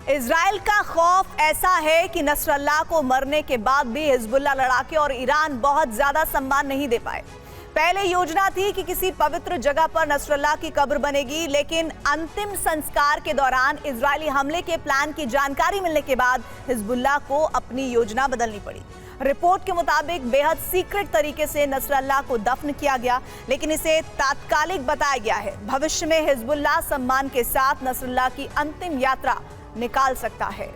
Israel का खौफ ऐसा है कि नसरल्लाह को मरने के बाद भी हिजबुल्लाह लड़ाके और ईरान बहुत ज्यादा सम्मान नहीं दे पाए। पहले योजना थी कि किसी पवित्र जगह पर नसरल्लाह की कब्र बनेगी, लेकिन अंतिम संस्कार के दौरान इजरायली हमले के प्लान की जानकारी मिलने के बाद हिजबुल्लाह को अपनी योजना बदलनी पड़ी। रिपोर्ट के मुताबिक बेहद सीक्रेट तरीके से नसरल्लाह को दफन किया गया, लेकिन इसे तात्कालिक बताया गया है। भविष्य में हिजबुल्लाह सम्मान के साथ नसरल्लाह की अंतिम यात्रा निकाल सकता है।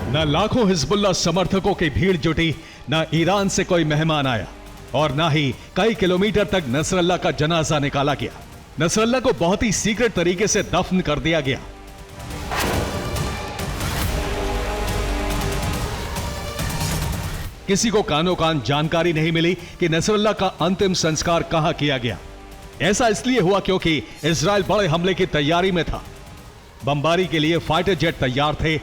न लाखों हिजबुल्लाह समर्थकों की भीड़ जुटी, न ईरान से कोई मेहमान आया और न ही कई किलोमीटर तक नसरल्लाह का जनाजा निकाला गया। नसरल्लाह को बहुत ही सीक्रेट तरीके से दफन कर दिया गया। किसी को कानो कान जानकारी नहीं मिली कि नसरल्लाह का अंतिम संस्कार कहां किया गया। ऐसा इसलिए हुआ क्योंकि इजराइल बड़े हमले की तैयारी में था। बमबारी के लिए फाइटर जेट तैयार थे।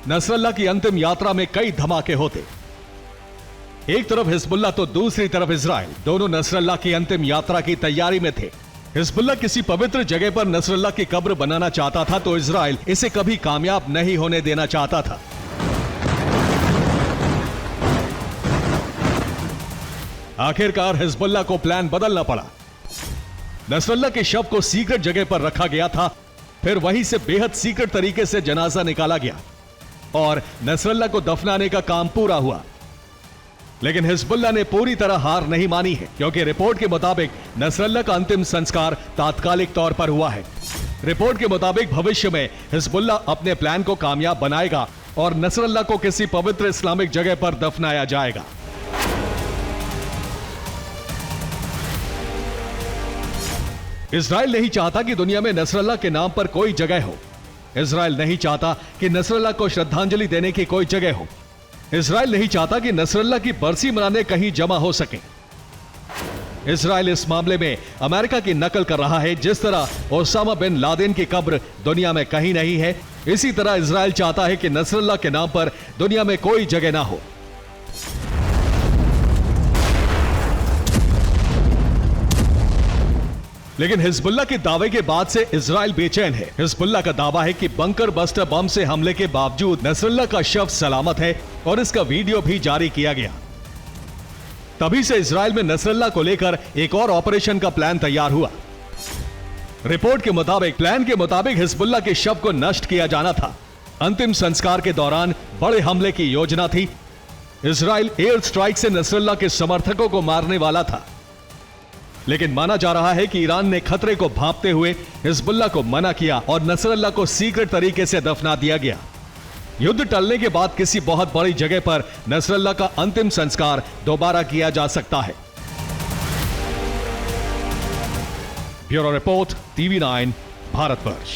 नसरल्लाह की अंतिम यात्रा में कई धमाके होते। एक तरफ हिजबुल्लाह तो दूसरी तरफ इजराइल, दोनों नसरल्लाह की अंतिम यात्रा की तैयारी में थे। हिजबुल्लाह किसी पवित्र जगह पर नसरल्लाह की कब्र बनाना चाहता था, तो इजराइल इसे कभी कामयाब नहीं होने देना चाहता था। आखिरकार हिजबुल्लाह को प्लान बदलना पड़ा। नसरल्लाह के शव को सीक्रेट जगह पर रखा गया था, फिर वहीं से बेहद सीक्रेट तरीके से जनाजा निकाला गया और नसरल्लाह को दफनाने का काम पूरा हुआ। लेकिन हिजबुल्लाह ने पूरी तरह हार नहीं मानी है, क्योंकि रिपोर्ट के मुताबिक नसरल्लाह का अंतिम संस्कार तात्कालिक तौर पर हुआ है। रिपोर्ट के मुताबिक भविष्य में हिजबुल्लाह अपने प्लान को कामयाब बनाएगा और नसरल्लाह को किसी पवित्र इस्लामिक जगह पर दफनाया जाएगा। इजराइल नहीं चाहता कि दुनिया में नसरल्लाह के नाम पर कोई जगह हो। इजराइल नहीं चाहता कि नसरल्लाह को श्रद्धांजलि देने की कोई जगह हो। इजराइल नहीं चाहता कि नसरल्लाह की बरसी मनाने कहीं जमा हो सके। इजराइल इस मामले में अमेरिका की नकल कर रहा है। जिस तरह ओसामा बिन लादेन की कब्र दुनिया में कहीं नहीं है, इसी तरह इजराइल चाहता है कि नसरल्लाह के नाम पर दुनिया में कोई जगह ना हो। लेकिन हिजबुल्लाह के दावे के बाद से इजराइल बेचैन है। हिजबुल्लाह का दावा है कि बंकर बस्टर बम से हमले के बावजूद नसरल्लाह का शव सलामत है और इसका वीडियो भी जारी किया गया। तभी से इजराइल में नसरल्लाह को लेकर एक और ऑपरेशन का प्लान तैयार हुआ। रिपोर्ट के मुताबिक हिजबुल्लाह के शव को नष्ट किया जाना था। अंतिम संस्कार के दौरान बड़े हमले की योजना थी। इजराइल एयर स्ट्राइक से नसरल्लाह के समर्थकों को मारने वाला था, लेकिन माना जा रहा है कि ईरान ने खतरे को भांपते हुए हिजबुल्लाह को मना किया और नसरल्लाह को सीक्रेट तरीके से दफना दिया गया। युद्ध टलने के बाद किसी बहुत बड़ी जगह पर नसरल्लाह का अंतिम संस्कार दोबारा किया जा सकता है। Bureau report, TV9 Bharatvarsh.